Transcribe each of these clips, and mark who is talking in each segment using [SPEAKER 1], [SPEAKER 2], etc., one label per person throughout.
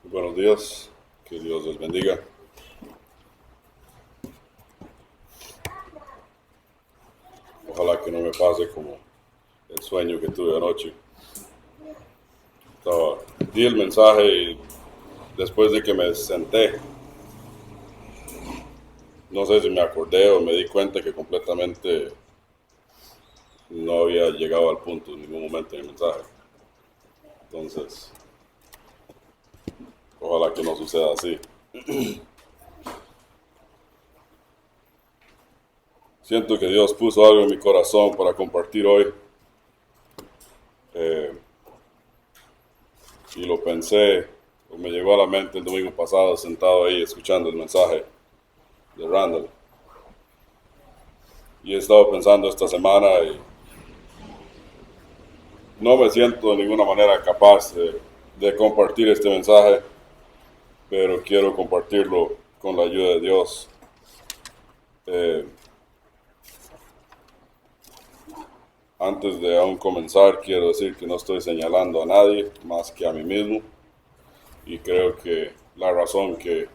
[SPEAKER 1] Buenos días, que Dios les bendiga. Ojalá que no me pase como el sueño que tuve anoche. Di el mensaje y después de que me senté, no sé si me acordé o me di cuenta que completamente no había llegado al punto en ningún momento en el mensaje. Entonces, ojalá que no suceda así. Siento que Dios puso algo en mi corazón para compartir hoy eh, y lo pensé, o me llegó a la mente el domingo pasado sentado ahí escuchando el mensaje de Randall. Y he estado pensando esta semana y no me siento de ninguna manera capaz de compartir este mensaje, pero quiero compartirlo con la ayuda de Dios. Eh, Antes de aún comenzar, quiero decir que no estoy señalando a nadie más que a mí mismo, y creo que la razón que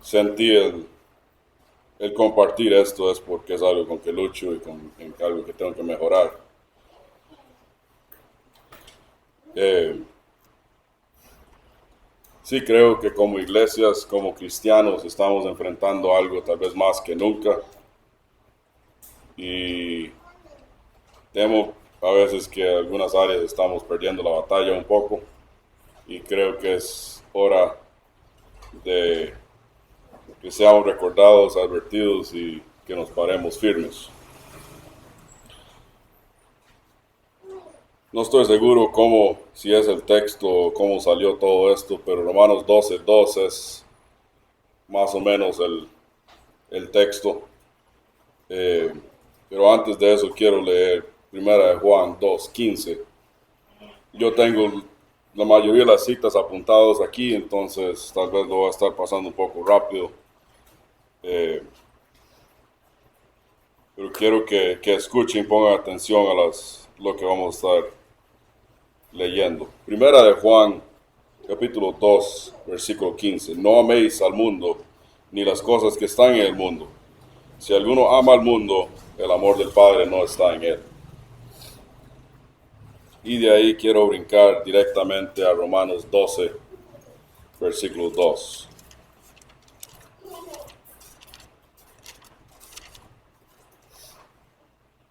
[SPEAKER 1] sentí el compartir esto es porque es algo con que lucho y en algo que tengo que mejorar. Eh, Sí, creo que como iglesias, como cristianos, estamos enfrentando algo tal vez más que nunca, y temo a veces que en algunas áreas estamos perdiendo la batalla un poco, y creo que es hora de que seamos recordados, advertidos y que nos paremos firmes. No estoy seguro cómo, si es el texto o cómo salió todo esto, pero Romanos 12:2 es más o menos el texto. Eh, pero antes de eso quiero leer Primera de Juan 2:15. Yo tengo la mayoría de las citas apuntadas aquí, entonces tal vez lo voy a estar pasando un poco rápido. Eh, pero quiero que escuchen y pongan atención a lo que vamos a estar leyendo. Primera de Juan, capítulo 2, versículo 15. No améis al mundo, ni las cosas que están en el mundo. Si alguno ama al mundo, el amor del Padre no está en él. Y de ahí quiero brincar directamente a Romanos 12, versículo 2.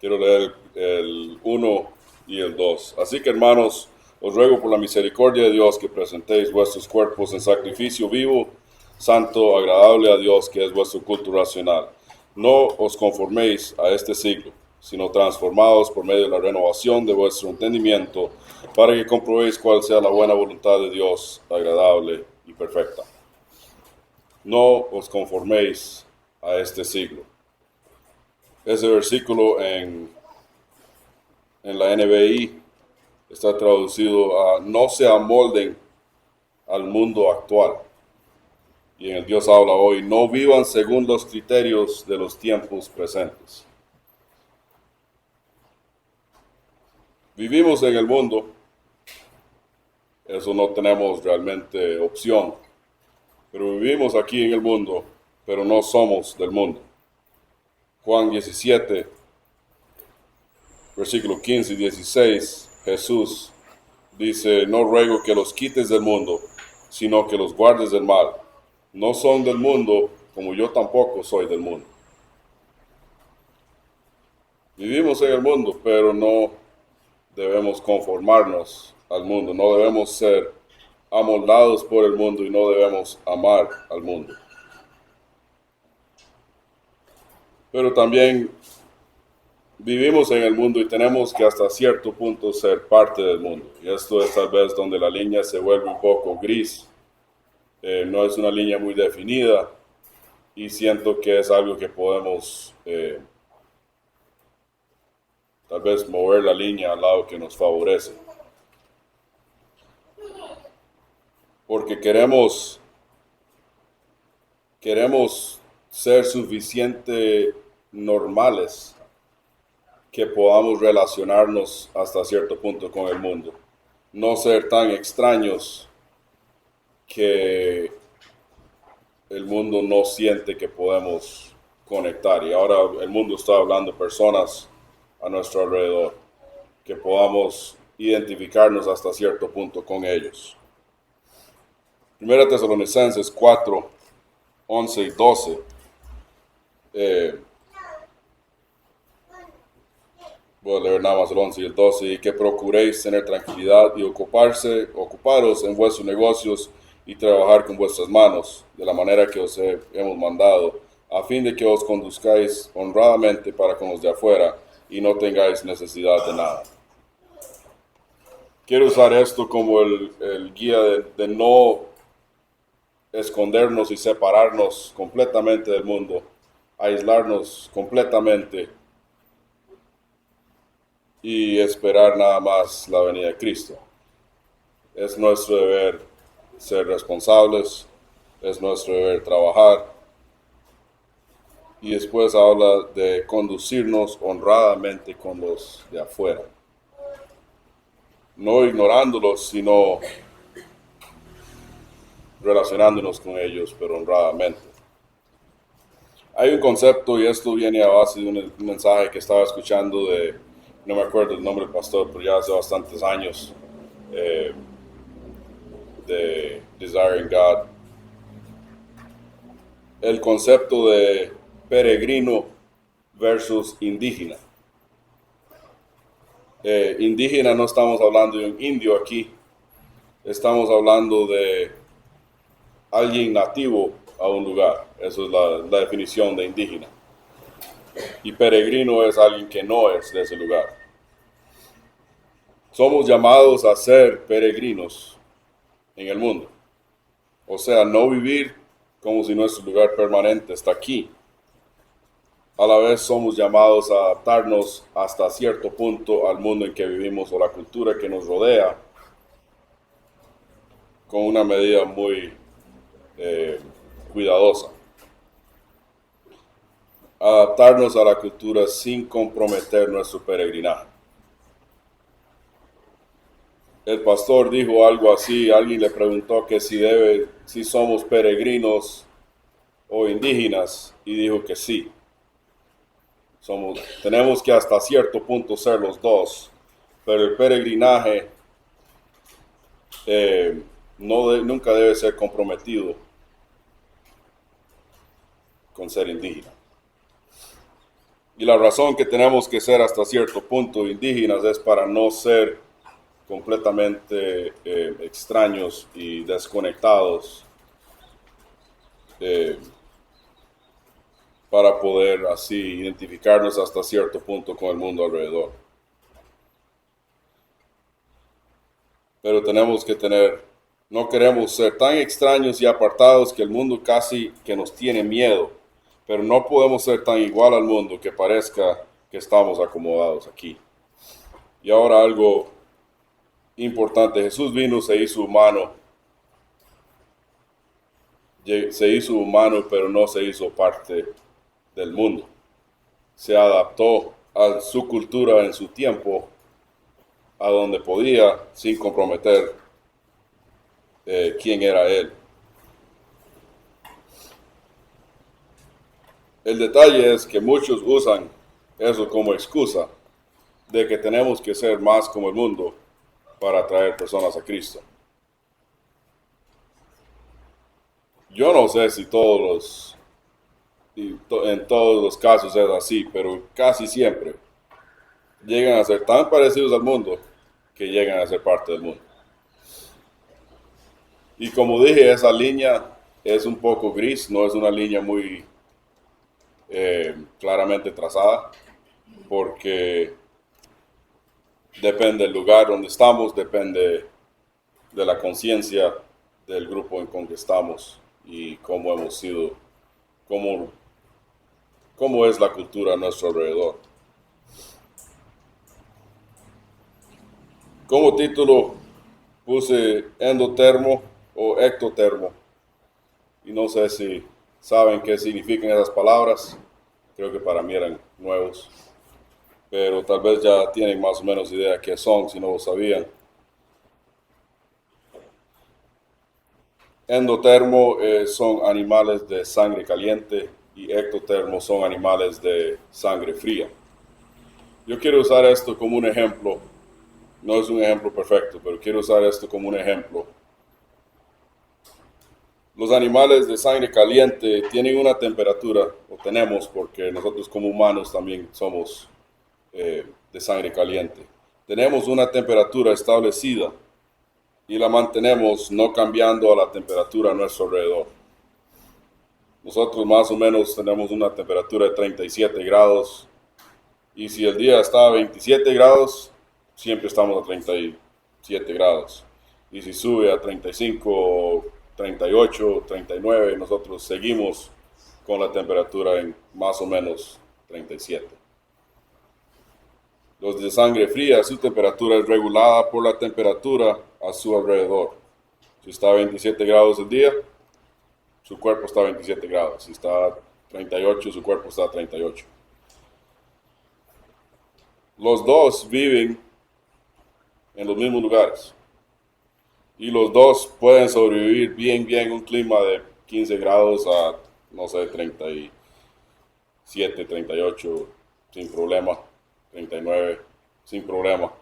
[SPEAKER 1] Quiero leer el 1 y el 2. Así que, hermanos, os ruego por la misericordia de Dios que presentéis vuestros cuerpos en sacrificio vivo, santo, agradable a Dios, que es vuestro culto racional. No os conforméis a este siglo, sino transformados por medio de la renovación de vuestro entendimiento, para que comprobéis cuál sea la buena voluntad de Dios, agradable y perfecta. No os conforméis a este siglo. Ese versículo en la NBI está traducido a no se amolden al mundo actual. Y en el Dios habla hoy, no vivan según los criterios de los tiempos presentes. Vivimos en el mundo, eso no tenemos realmente opción, pero vivimos aquí en el mundo, pero no somos del mundo. Juan 17, versículo 15 y 16, Jesús dice, no ruego que los quites del mundo, sino que los guardes del mal. No son del mundo, como yo tampoco soy del mundo. Vivimos en el mundo, pero no debemos conformarnos al mundo, no debemos ser amoldados por el mundo y no debemos amar al mundo. Pero también vivimos en el mundo y tenemos que hasta cierto punto ser parte del mundo. Y esto es tal vez donde la línea se vuelve un poco gris. No es una línea muy definida y siento que es algo que podemos tal vez mover la línea al lado que nos favorece. Porque queremos ser suficiente normales que podamos relacionarnos hasta cierto punto con el mundo. No ser tan extraños que el mundo no siente que podemos conectar. Y ahora el mundo está hablando de personas a nuestro alrededor, que podamos identificarnos hasta cierto punto con ellos. Primera Tesalonicenses 4, 11 y 12. Voy a leer nada más el 11 y el 12. Y que procuréis tener tranquilidad y ocuparos en vuestros negocios y trabajar con vuestras manos, de la manera que os hemos mandado, a fin de que os conduzcáis honradamente para con los de afuera y no tengáis necesidad de nada. Quiero usar esto como el guía de no escondernos y separarnos completamente del mundo, aislarnos completamente y esperar nada más la venida de Cristo. Es nuestro deber ser responsables, es nuestro deber trabajar. Y después habla de conducirnos honradamente con los de afuera. No ignorándolos, sino relacionándonos con ellos, pero honradamente. Hay un concepto, y esto viene a base de un mensaje que estaba escuchando no me acuerdo el nombre del pastor, pero ya hace bastantes años, de Desiring God. El concepto de peregrino versus indígena. Indígena no estamos hablando de un indio aquí, estamos hablando de alguien nativo a un lugar. Eso es la definición de indígena. Y peregrino es alguien que no es de ese lugar. Somos llamados a ser peregrinos en el mundo. O sea, no vivir como si nuestro lugar permanente está aquí. A la vez somos llamados a adaptarnos hasta cierto punto al mundo en que vivimos o la cultura que nos rodea, con una medida muy cuidadosa. Adaptarnos a la cultura sin comprometer nuestro peregrinaje. El pastor dijo algo así, alguien le preguntó que si somos peregrinos o indígenas, y dijo que sí. Tenemos que hasta cierto punto ser los dos, pero el peregrinaje nunca debe ser comprometido con ser indígena. Y la razón que tenemos que ser hasta cierto punto indígenas es para no ser completamente extraños y desconectados, para poder así identificarnos hasta cierto punto con el mundo alrededor. Pero tenemos que no queremos ser tan extraños y apartados que el mundo casi que nos tiene miedo, pero no podemos ser tan igual al mundo que parezca que estamos acomodados aquí. Y ahora algo importante, Jesús vino, se hizo humano, pero no se hizo parte del mundo. Se adaptó a su cultura en su tiempo, a donde podía, sin comprometer quién era él. El detalle es que muchos usan eso como excusa de que tenemos que ser más como el mundo para atraer personas a Cristo. Yo no sé si en todos los casos es así, pero casi siempre llegan a ser tan parecidos al mundo que llegan a ser parte del mundo. Y como dije, esa línea es un poco gris, no es una línea muy claramente trazada, porque depende del lugar donde estamos, depende de la conciencia del grupo con que estamos y cómo hemos sido, cómo es la cultura a nuestro alrededor. Como título puse endotermo o ectotermo, y no sé si saben qué significan esas palabras. Creo que para mí eran nuevos, pero tal vez ya tienen más o menos idea qué son si no lo sabían. Endotermo son animales de sangre caliente y ectotermo son animales de sangre fría. Yo quiero usar esto como un ejemplo. No es un ejemplo perfecto, pero quiero usar esto como un ejemplo. Los animales de sangre caliente tienen una temperatura, o tenemos, porque nosotros como humanos también somos de sangre caliente. Tenemos una temperatura establecida y la mantenemos no cambiando a la temperatura a nuestro alrededor. Nosotros más o menos tenemos una temperatura de 37 grados y si el día está a 27 grados, siempre estamos a 37 grados. Y si sube a 35, 38, 39, nosotros seguimos con la temperatura en más o menos 37. Los de sangre fría, su temperatura es regulada por la temperatura a su alrededor. Si está a 27 grados el día, su cuerpo está a 27 grados. Si está a 38, su cuerpo está a 38. Los dos viven en los mismos lugares. Y los dos pueden sobrevivir bien en un clima de 15 grados a, no sé, 37, 38, sin problema. 39, sin problema.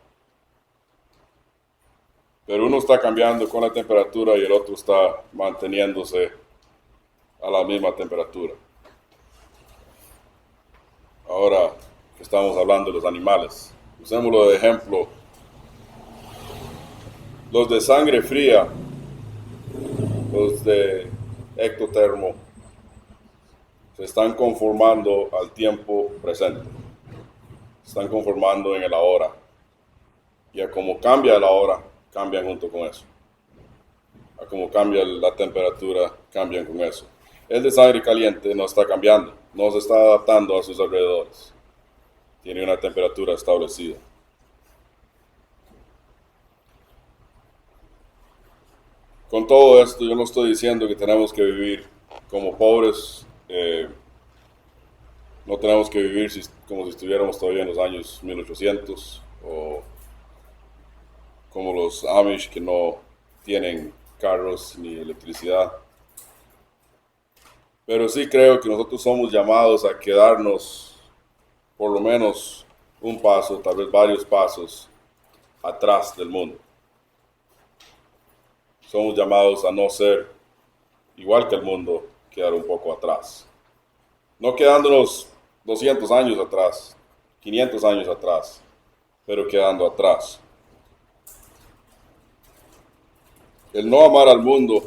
[SPEAKER 1] Pero uno está cambiando con la temperatura y el otro está manteniéndose a la misma temperatura. Ahora que estamos hablando de los animales, usémoslo de ejemplo. Los de sangre fría, los de ectotermo, se están conformando al tiempo presente. Se están conformando en el ahora. Y a como cambia la hora, cambian junto con eso. A como cambia la temperatura, cambian con eso. El de sangre caliente no está cambiando, no se está adaptando a sus alrededores. Tiene una temperatura establecida. Con todo esto, yo no estoy diciendo que tenemos que vivir como pobres, no tenemos que vivir como si estuviéramos todavía en los años 1800 o como los Amish que no tienen carros ni electricidad. Pero sí creo que nosotros somos llamados a quedarnos por lo menos un paso, tal vez varios pasos atrás del mundo. Somos llamados a no ser igual que el mundo, quedar un poco atrás. No quedándonos 200 años atrás, 500 años atrás, pero quedando atrás. El no amar al mundo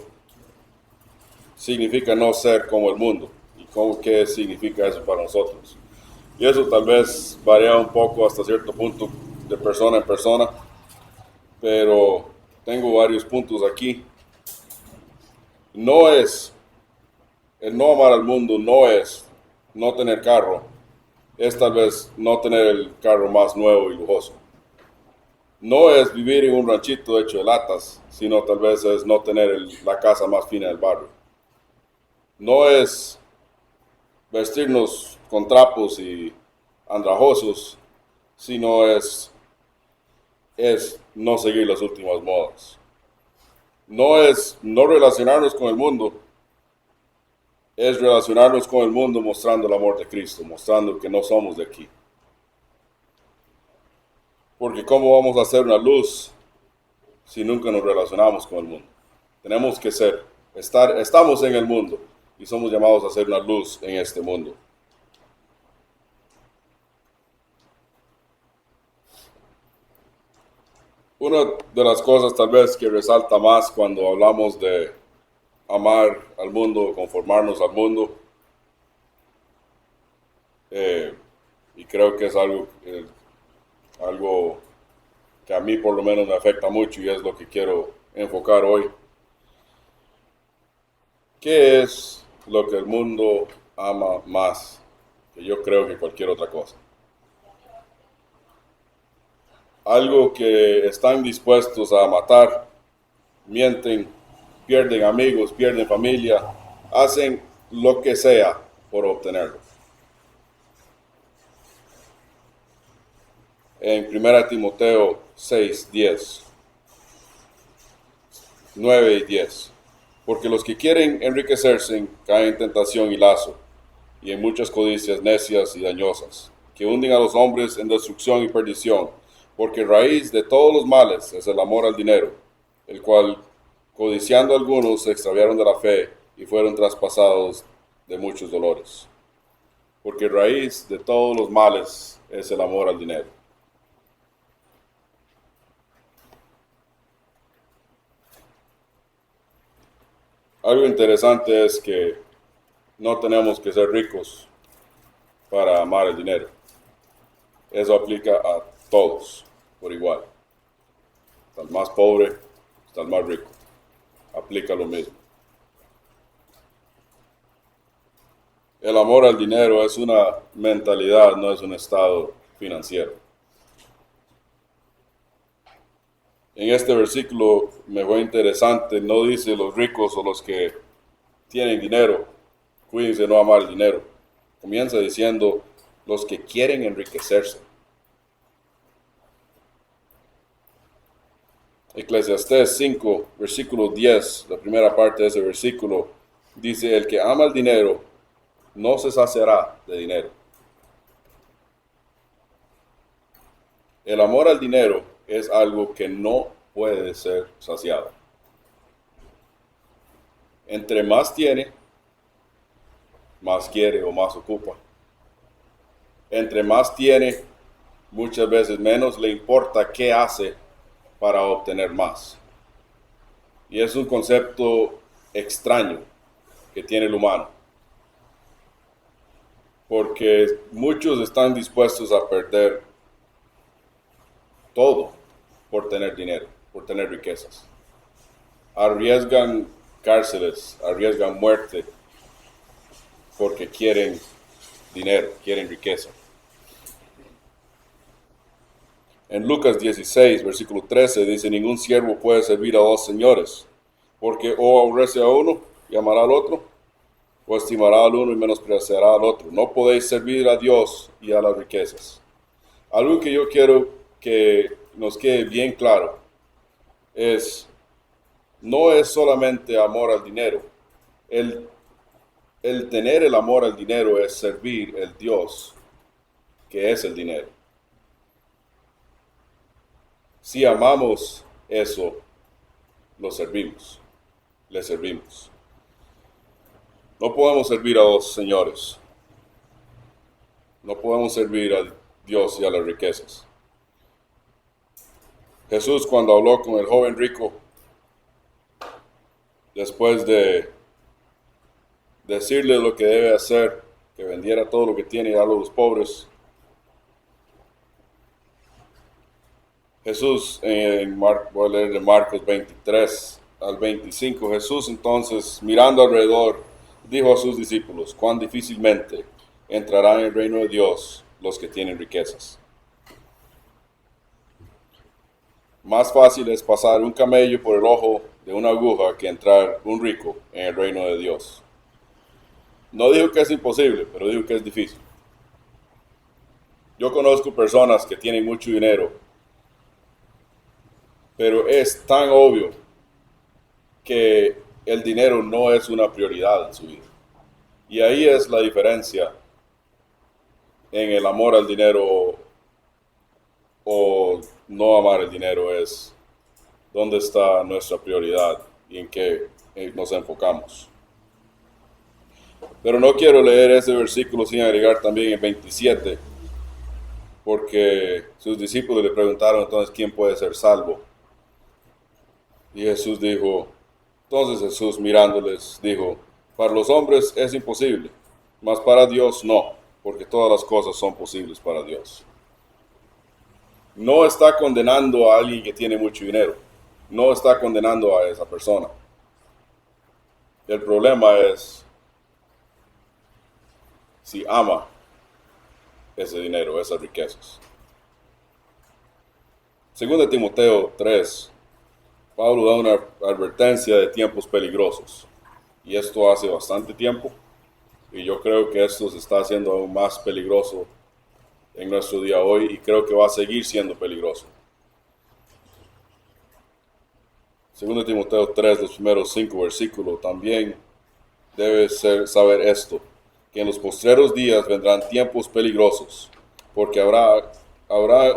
[SPEAKER 1] significa no ser como el mundo. ¿Y qué significa eso para nosotros? Y eso tal vez varía un poco hasta cierto punto de persona en persona, pero tengo varios puntos aquí. El no amar al mundo no es no tener carro, es tal vez no tener el carro más nuevo y lujoso. No es vivir en un ranchito hecho de latas, sino tal vez es no tener la casa más fina del barrio. No es vestirnos con trapos y andrajosos, sino es no seguir las últimas modas. No es no relacionarnos con el mundo, es relacionarnos con el mundo mostrando el amor de Cristo, mostrando que no somos de aquí. Porque ¿cómo vamos a hacer una luz si nunca nos relacionamos con el mundo? Tenemos que estamos en el mundo y somos llamados a hacer una luz en este mundo. Una de las cosas tal vez que resalta más cuando hablamos de amar al mundo, conformarnos al mundo, y creo que es algo que a mí por lo menos me afecta mucho y es lo que quiero enfocar hoy. ¿Qué es lo que el mundo ama más que yo creo que cualquier otra cosa? Algo que están dispuestos a matar, mienten, pierden amigos, pierden familia, hacen lo que sea por obtenerlo. En 1 Timoteo 6, 10, 9 y 10. Porque los que quieren enriquecerse caen en tentación y lazo, y en muchas codicias necias y dañosas, que hunden a los hombres en destrucción y perdición, porque raíz de todos los males es el amor al dinero, el cual, codiciando algunos, se extraviaron de la fe y fueron traspasados de muchos dolores. Porque raíz de todos los males es el amor al dinero. Algo interesante es que no tenemos que ser ricos para amar el dinero. Eso aplica a todos por igual. Hasta el más pobre, hasta el más rico. Aplica lo mismo. El amor al dinero es una mentalidad, no es un estado financiero. En este versículo me fue interesante, no dice los ricos o los que tienen dinero, cuídense de no amar el dinero. Comienza diciendo los que quieren enriquecerse. Eclesiastés 5, versículo 10, la primera parte de ese versículo, dice, el que ama el dinero no se saciará de dinero. El amor al dinero es algo que no puede ser saciado. Entre más tiene, más quiere o más ocupa. Entre más tiene, muchas veces menos le importa qué hace para obtener más. Y es un concepto extraño que tiene el humano. Porque muchos están dispuestos a perder todo por tener dinero, por tener riquezas. Arriesgan cárceles, arriesgan muerte porque quieren dinero, quieren riqueza. En Lucas 16, versículo 13, dice, ningún siervo puede servir a dos señores, porque o aborrece a uno y amará al otro, o estimará al uno y menospreciará al otro. No podéis servir a Dios y a las riquezas. Algo que yo quiero que nos quede bien claro no es solamente amor al dinero. El tener el amor al dinero es servir el Dios que es el dinero. Si amamos eso, lo servimos, le servimos. No podemos servir a dos señores. No podemos servir a Dios y a las riquezas. Jesús, cuando habló con el joven rico, después de decirle lo que debe hacer, que vendiera todo lo que tiene y darlo a los pobres, Jesús, voy a leer de Marcos 23 al 25, Jesús entonces, mirando alrededor, dijo a sus discípulos, cuán difícilmente entrarán en el reino de Dios los que tienen riquezas. Más fácil es pasar un camello por el ojo de una aguja que entrar un rico en el reino de Dios. No digo que es imposible, pero digo que es difícil. Yo conozco personas que tienen mucho dinero, pero es tan obvio que el dinero no es una prioridad en su vida. Y ahí es la diferencia en el amor al dinero o no amar el dinero, es dónde está nuestra prioridad y en qué nos enfocamos. Pero no quiero leer ese versículo sin agregar también el 27, porque sus discípulos le preguntaron entonces quién puede ser salvo. Y Jesús dijo, entonces Jesús mirándoles dijo, para los hombres es imposible, mas para Dios no, porque todas las cosas son posibles para Dios. No está condenando a alguien que tiene mucho dinero, no está condenando a esa persona. El problema es si ama ese dinero, esas riquezas. Según de Timoteo 3, Pablo da una advertencia de tiempos peligrosos. Y esto hace bastante tiempo. Y yo creo que esto se está haciendo aún más peligroso en nuestro día hoy. Y creo que va a seguir siendo peligroso. 2 Timoteo 3, los primeros 5 versículos, también debes saber esto, que en los postreros días vendrán tiempos peligrosos, porque habrá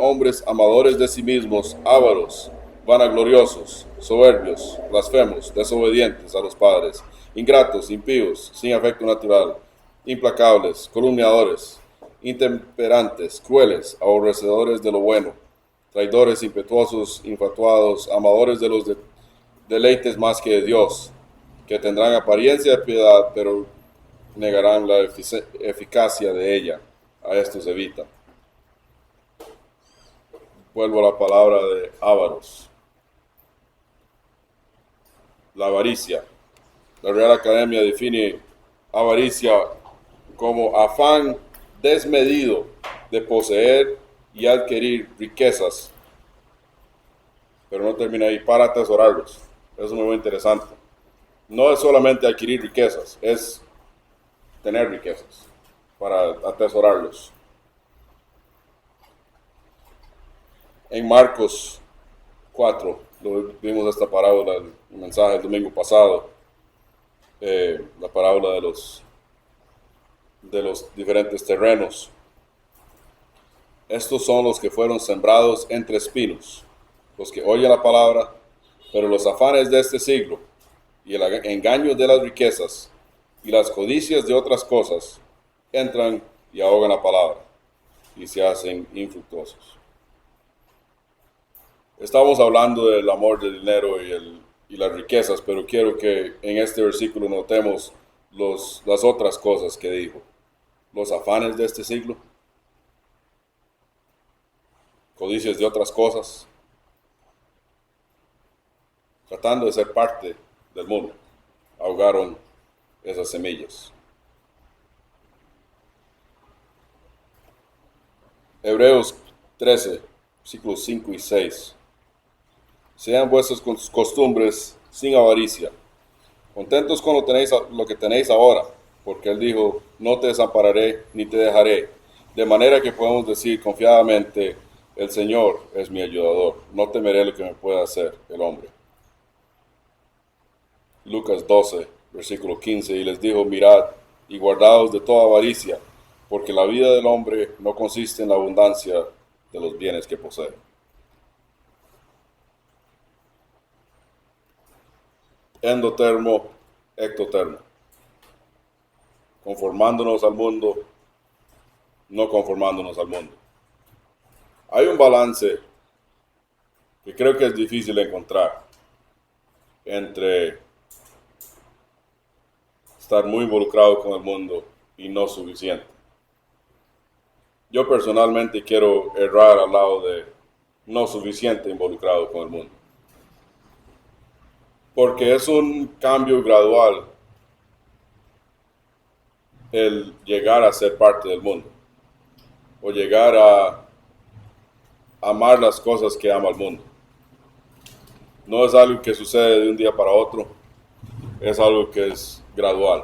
[SPEAKER 1] hombres amadores de sí mismos, ávaros, vanagloriosos, soberbios, blasfemos, desobedientes a los padres, ingratos, impíos, sin afecto natural, implacables, calumniadores, intemperantes, crueles, aborrecedores de lo bueno, traidores, impetuosos, infatuados, amadores de los deleites más que de Dios, que tendrán apariencia de piedad, pero negarán la eficacia de ella. A estos evita. Vuelvo a la palabra de ávaros. La avaricia. La Real Academia define avaricia como afán desmedido de poseer y adquirir riquezas, pero no termina ahí, para atesorarlos. Eso es muy interesante. No es solamente adquirir riquezas, es tener riquezas para atesorarlos. En Marcos 4, vimos esta parábola, el mensaje el domingo pasado, la parábola de los diferentes terrenos. Estos son los que fueron sembrados entre espinos, los que oyen la palabra, pero los afanes de este siglo y el engaño de las riquezas y las codicias de otras cosas entran y ahogan la palabra y se hacen infructuosos. Estamos hablando del amor del dinero y las riquezas, pero quiero que en este versículo notemos las otras cosas que dijo. Los afanes de este siglo, codicias de otras cosas, tratando de ser parte del mundo, ahogaron esas semillas. Hebreos 13, versículos 5 y 6. Sean vuestras costumbres sin avaricia, contentos con lo que tenéis ahora, porque Él dijo, no te desampararé ni te dejaré, de manera que podemos decir confiadamente, el Señor es mi ayudador, no temeré lo que me pueda hacer el hombre. Lucas 12, versículo 15, y les dijo, mirad y guardaos de toda avaricia, porque la vida del hombre no consiste en la abundancia de los bienes que posee. Endotermo, ectotermo. Conformándonos al mundo, no conformándonos al mundo. Hay un balance que creo que es difícil de encontrar entre estar muy involucrado con el mundo y no suficiente. Yo personalmente quiero errar al lado de no suficiente involucrado con el mundo. Porque es un cambio gradual el llegar a ser parte del mundo o llegar a amar las cosas que ama el mundo. No es algo que sucede de un día para otro, es algo que es gradual.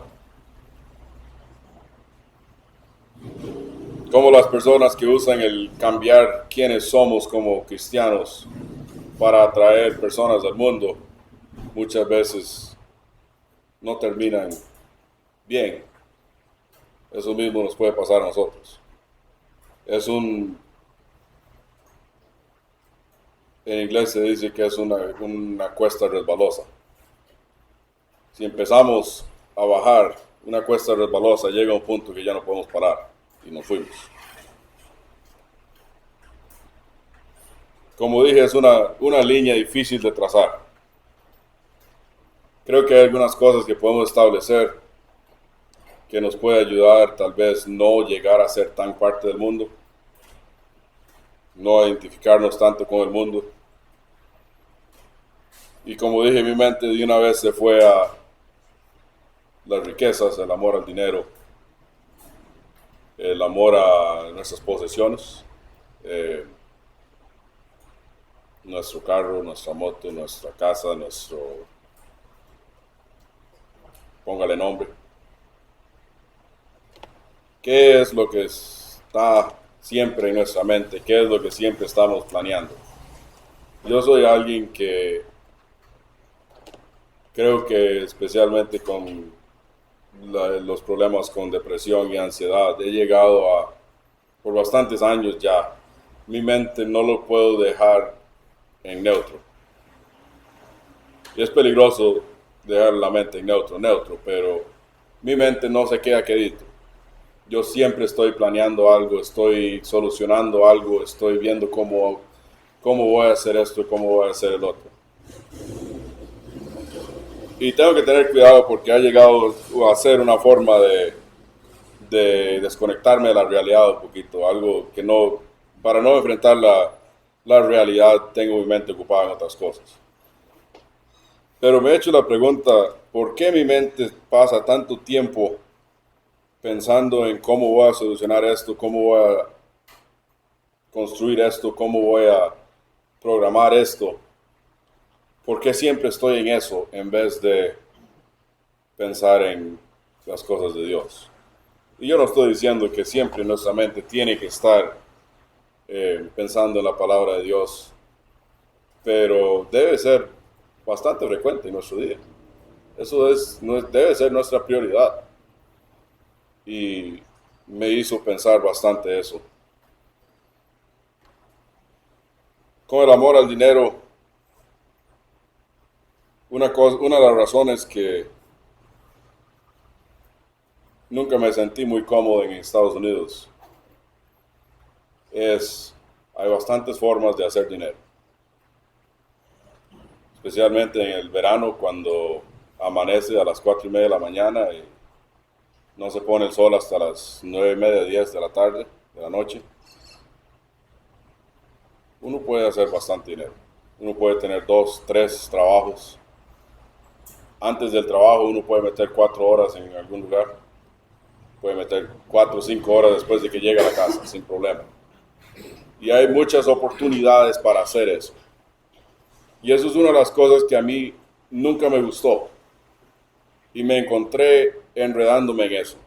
[SPEAKER 1] Como las personas que usan el cambiar quiénes somos como cristianos para atraer personas al mundo, muchas veces no terminan bien. Eso mismo nos puede pasar a nosotros. En inglés se dice que es una cuesta resbalosa. Si empezamos a bajar una cuesta resbalosa, llega un punto que ya no podemos parar y nos fuimos. Como dije, es una línea difícil de trazar. Creo que hay algunas cosas que podemos establecer que nos puede ayudar tal vez no llegar a ser tan parte del mundo, no identificarnos tanto con el mundo. Y como dije, mi mente de una vez se fue a las riquezas, el amor al dinero, el amor a nuestras posesiones, nuestro carro, nuestra moto, nuestra casa, póngale nombre. ¿Qué es lo que está siempre en nuestra mente? ¿Qué es lo que siempre estamos planeando? Yo soy alguien que creo que especialmente con los problemas con depresión y ansiedad, he llegado a, por bastantes años ya, mi mente no lo puedo dejar en neutro. Y es peligroso dejar la mente en neutro, pero mi mente no se queda quedito. Yo siempre estoy planeando algo, estoy solucionando algo, estoy viendo cómo voy a hacer esto y cómo voy a hacer el otro. Y tengo que tener cuidado porque ha llegado a ser una forma de desconectarme de la realidad un poquito, algo que no, para no enfrentar la realidad, tengo mi mente ocupada en otras cosas. Pero me he hecho la pregunta, ¿por qué mi mente pasa tanto tiempo pensando en cómo voy a solucionar esto, cómo voy a construir esto, cómo voy a programar esto? ¿Por qué siempre estoy en eso en vez de pensar en las cosas de Dios? Y yo no estoy diciendo que siempre nuestra mente tiene que estar pensando en la palabra de Dios, pero debe ser bastante frecuente en nuestro día. Debe ser nuestra prioridad. Y me hizo pensar bastante eso. Con el amor al dinero, una de las razones que nunca me sentí muy cómodo en Estados Unidos hay bastantes formas de hacer dinero. Especialmente en el verano cuando amanece a las 4:30 de la mañana y no se pone el sol hasta las 9:30, 10 de la tarde, de la noche. Uno puede hacer bastante dinero. Uno puede tener 2, 3 trabajos. Antes del trabajo uno puede meter 4 horas en algún lugar. Puede meter 4 o 5 horas después de que llegue a la casa, sin problema. Y hay muchas oportunidades para hacer eso. Y eso es una de las cosas que a mí nunca me gustó. Y me encontré enredándome en eso.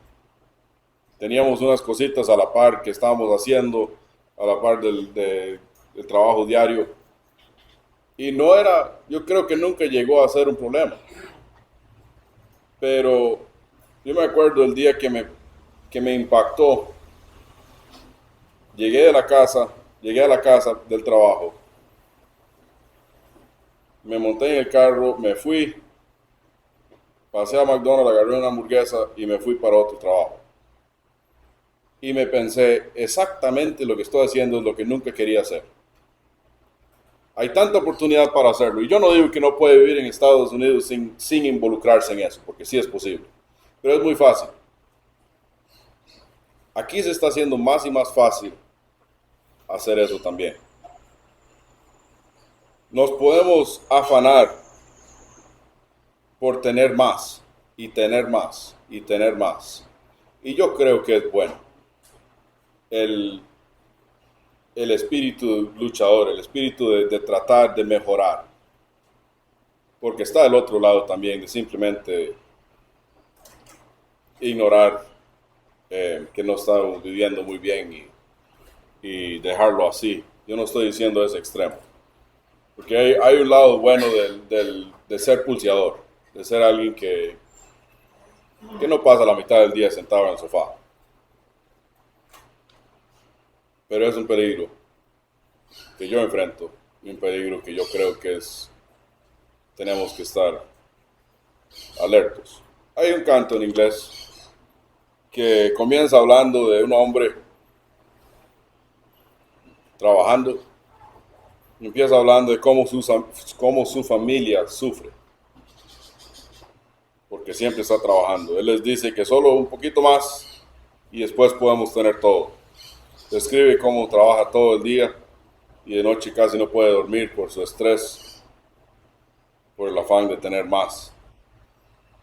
[SPEAKER 1] Teníamos unas cositas a la par que estábamos haciendo, a la par del trabajo diario. Y yo creo que nunca llegó a ser un problema. Pero yo me acuerdo el día que me impactó. Llegué a la casa del trabajo. Me monté en el carro, me fui, pasé a McDonald's, agarré una hamburguesa y me fui para otro trabajo. Y me pensé, exactamente lo que estoy haciendo es lo que nunca quería hacer. Hay tanta oportunidad para hacerlo. Y yo no digo que no puede vivir en Estados Unidos sin involucrarse en eso, porque sí es posible. Pero es muy fácil. Aquí se está haciendo más y más fácil hacer eso también. Nos podemos afanar por tener más y tener más y tener más. Y yo creo que es bueno. El espíritu luchador, el espíritu de tratar de mejorar. Porque está del otro lado también, de simplemente ignorar que no estamos viviendo muy bien y dejarlo así. Yo no estoy diciendo ese extremo. Porque hay un lado bueno de ser pulseador, de ser alguien que no pasa la mitad del día sentado en el sofá. Pero es un peligro que yo enfrento y un peligro que yo creo que tenemos que estar alertos. Hay un canto en inglés que comienza hablando de un hombre trabajando y empieza hablando de cómo su familia sufre porque siempre está trabajando. Él les dice que solo un poquito más y después podemos tener todo. Describe cómo trabaja todo el día y de noche casi no puede dormir por su estrés, por el afán de tener más.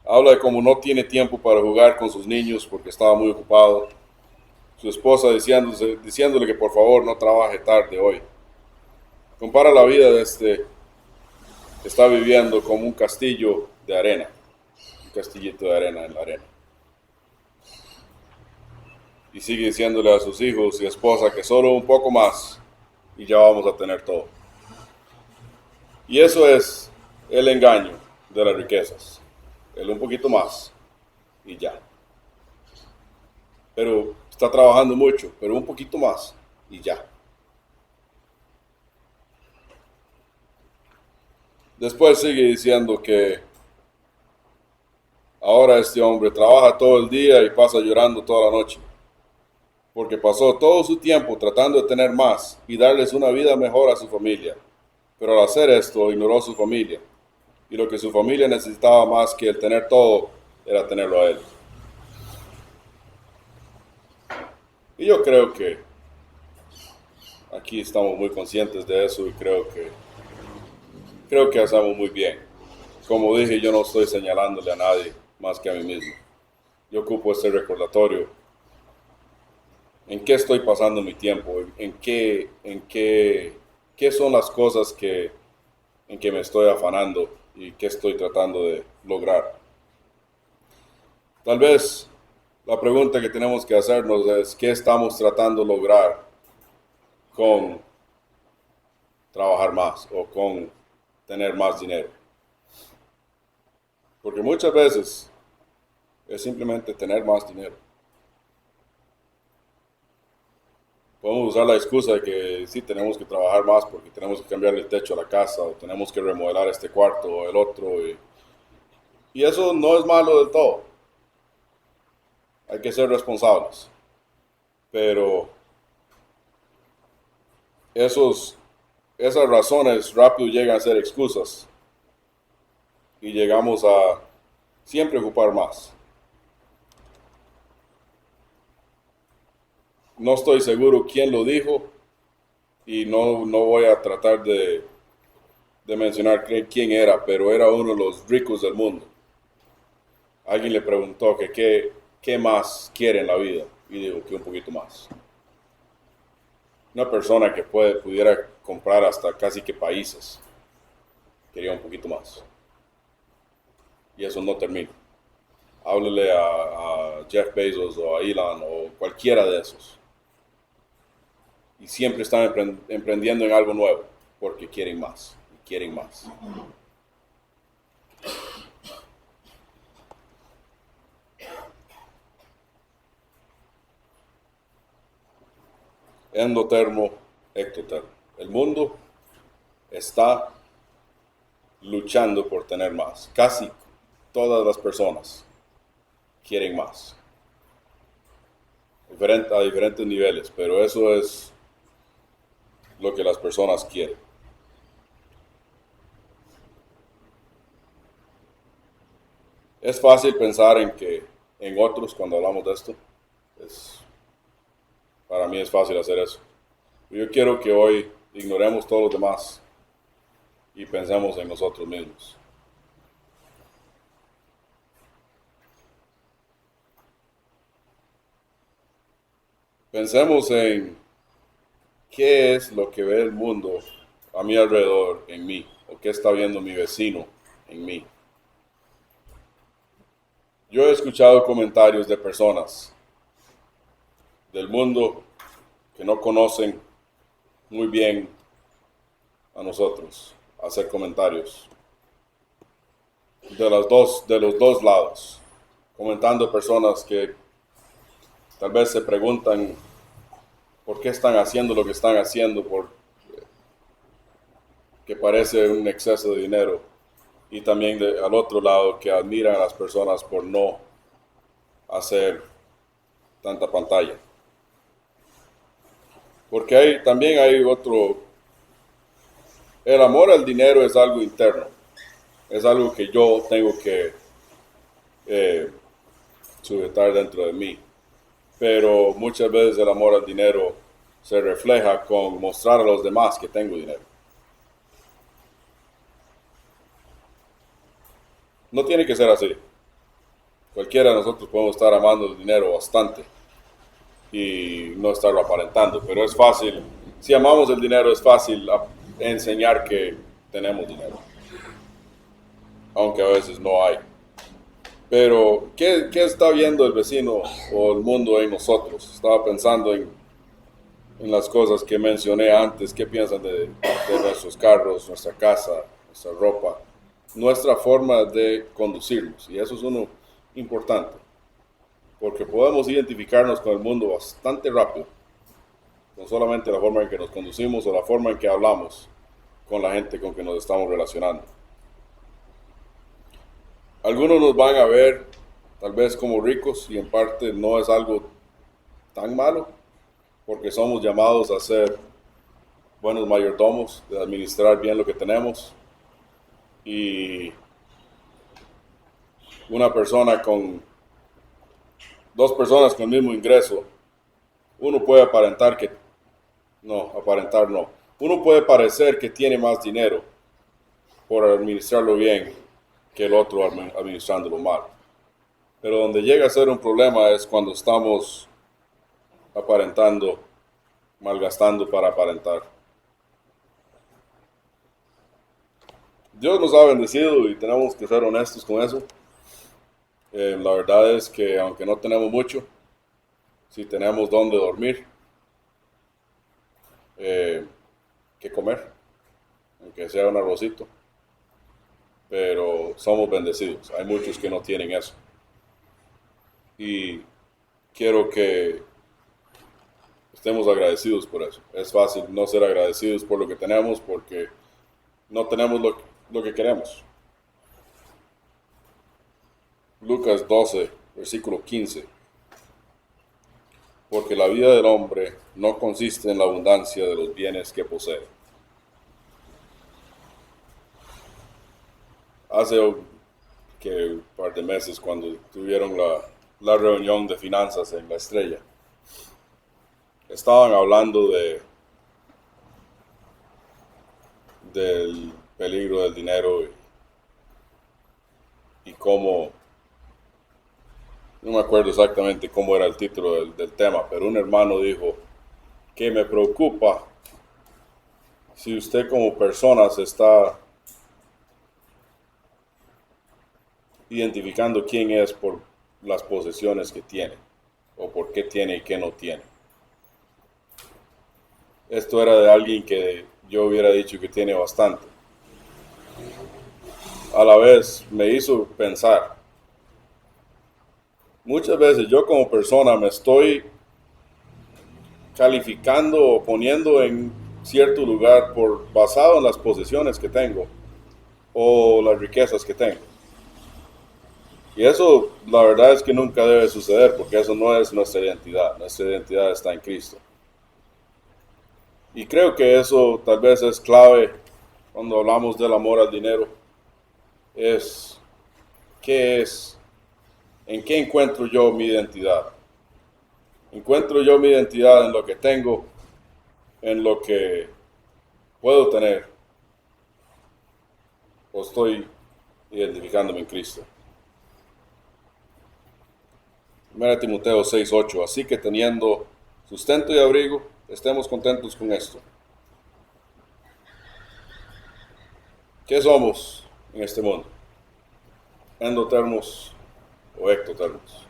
[SPEAKER 1] Habla de cómo no tiene tiempo para jugar con sus niños porque estaba muy ocupado. Su esposa diciéndole que por favor no trabaje tarde hoy. Compara la vida de que está viviendo como un castillo de arena, un castillito de arena en la arena. Y sigue diciéndole a sus hijos y esposa que solo un poco más y ya vamos a tener todo. Y eso es el engaño. de las riquezas. Un poquito más y ya. Pero está trabajando mucho, pero un poquito más y ya. Después sigue diciendo que ahora este hombre trabaja todo el día y pasa llorando toda la noche, porque pasó todo su tiempo tratando de tener más y darles una vida mejor a su familia. Pero al hacer esto ignoró a su familia, y lo que su familia necesitaba más que el tener todo era tenerlo a él. Y yo creo que aquí estamos muy conscientes de eso y creo que hacemos muy bien. Como dije, yo no estoy señalándole a nadie más que a mí mismo. Yo ocupo este recordatorio. ¿En qué estoy pasando mi tiempo? ¿Qué son las cosas en que me estoy afanando y qué estoy tratando de lograr? Tal vez la pregunta que tenemos que hacernos es ¿qué estamos tratando de lograr con trabajar más o con tener más dinero? Porque muchas veces es simplemente tener más dinero. Podemos usar la excusa de que sí tenemos que trabajar más porque tenemos que cambiar el techo a la casa o tenemos que remodelar este cuarto o el otro. Y eso no es malo del todo. Hay que ser responsables. Pero esas razones rápido llegan a ser excusas y llegamos a siempre ocupar más. No estoy seguro quién lo dijo y no voy a tratar de mencionar quién era, pero era uno de los ricos del mundo. Alguien le preguntó que qué más quiere en la vida y dijo que un poquito más. Una persona que pudiera comprar hasta casi que países quería un poquito más. Y eso no termina. Háblele a Jeff Bezos o a Elon o cualquiera de esos. Y siempre están emprendiendo en algo nuevo porque quieren más y quieren más. Endotermo, ectotermo. El mundo está luchando por tener más. Casi todas las personas quieren más. A diferentes niveles, pero eso es lo que las personas quieren. Es fácil pensar en otros cuando hablamos de esto. Para mí es fácil hacer eso. Yo quiero que hoy ignoremos todos los demás y pensemos en nosotros mismos. Pensemos en qué es lo que ve el mundo a mi alrededor en mí, o qué está viendo mi vecino en mí. Yo he escuchado comentarios de personas del mundo que no conocen muy bien a nosotros hacer comentarios de los dos lados, comentando personas que tal vez se preguntan por qué están haciendo lo que están haciendo, que parece un exceso de dinero, y también al otro lado que admiran a las personas por no hacer tanta pantalla. Porque también hay el amor al dinero es algo interno, es algo que yo tengo que sujetar dentro de mí, pero muchas veces el amor al dinero se refleja con mostrar a los demás que tengo dinero. No tiene que ser así. Cualquiera de nosotros podemos estar amando el dinero bastante y no estarlo aparentando, pero es fácil, si amamos el dinero es fácil enseñar que tenemos dinero, aunque a veces no hay. Pero, ¿qué está viendo el vecino o el mundo en nosotros? Estaba pensando en las cosas que mencioné antes. ¿Qué piensan de nuestros carros, nuestra casa, nuestra ropa? nuestra forma de conducirnos. Y eso es uno importante, porque podemos identificarnos con el mundo bastante rápido, con solamente la forma en que nos conducimos o la forma en que hablamos con la gente con que nos estamos relacionando. Algunos nos van a ver tal vez como ricos y en parte no es algo tan malo, porque somos llamados a ser buenos mayordomos, de administrar bien lo que tenemos. Y una persona con, dos personas con el mismo ingreso, uno puede aparentar no. Uno puede parecer que tiene más dinero por administrarlo bien que el otro administrándolo mal. Pero donde llega a ser un problema es cuando estamos aparentando, malgastando para aparentar. Dios nos ha bendecido y tenemos que ser honestos con eso. La verdad es que aunque no tenemos mucho, sí tenemos donde dormir, eh, que comer, aunque sea un arrocito, pero somos bendecidos. Hay muchos que no tienen eso. Y quiero que estemos agradecidos por eso. Es fácil no ser agradecidos por lo que tenemos porque no tenemos lo que queremos. Lucas 12, versículo 15. Porque la vida del hombre no consiste en la abundancia de los bienes que posee. Hace un par de meses, cuando tuvieron la reunión de finanzas en La Estrella, estaban hablando del peligro del dinero y cómo, no me acuerdo exactamente cómo era el título del tema, pero un hermano dijo que me preocupa si usted como persona se está identificando quién es por las posesiones que tiene o por qué tiene y qué no tiene. Esto era de alguien que yo hubiera dicho que tiene bastante. A la vez me hizo pensar, muchas veces yo como persona me estoy calificando o poniendo en cierto lugar basado en las posesiones que tengo o las riquezas que tengo. Y eso la verdad es que nunca debe suceder porque eso no es nuestra identidad. Nuestra identidad está en Cristo. Y creo que eso tal vez es clave cuando hablamos del amor al dinero. Es qué es, en qué encuentro yo mi identidad. Encuentro yo mi identidad en lo que tengo, en lo que puedo tener, o estoy identificándome en Cristo. 1 Timoteo 6:8. Así que teniendo sustento y abrigo, estemos contentos con esto. ¿Qué somos en este mundo? Endotermos o ectotermos.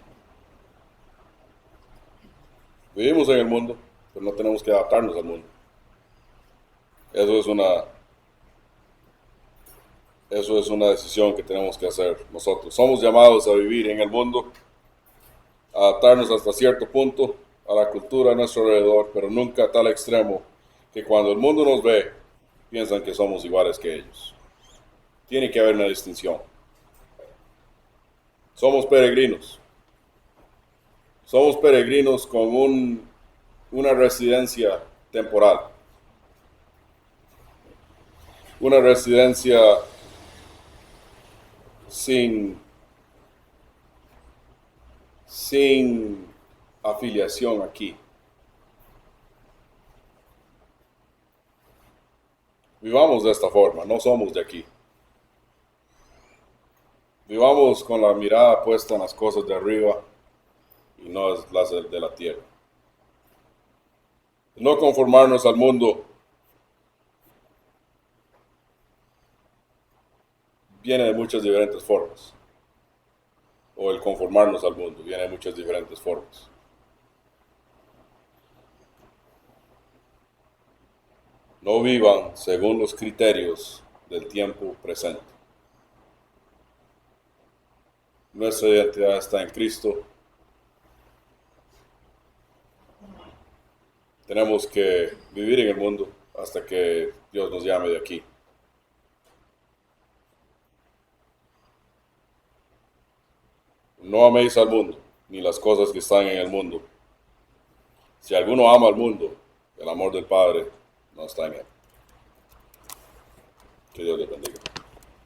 [SPEAKER 1] Vivimos en el mundo, pero no tenemos que adaptarnos al mundo. Eso es una decisión que tenemos que hacer nosotros. Somos llamados a vivir en el mundo, a adaptarnos hasta cierto punto a la cultura a nuestro alrededor, pero nunca a tal extremo que cuando el mundo nos ve, piensan que somos iguales que ellos. Tiene que haber una distinción. Somos peregrinos. Somos peregrinos con una residencia temporal. Una residencia sin afiliación aquí. Vivamos de esta forma, no somos de aquí. Vivamos con la mirada puesta en las cosas de arriba y no las de la tierra. No conformarnos al mundo viene de muchas diferentes formas. O el conformarnos al mundo viene de muchas diferentes formas. No vivan según los criterios del tiempo presente. Nuestra identidad está en Cristo. Tenemos que vivir en el mundo hasta que Dios nos llame de aquí. No améis al mundo, ni las cosas que están en el mundo. Si alguno ama al mundo, el amor del Padre no está en él. Que Dios les bendiga.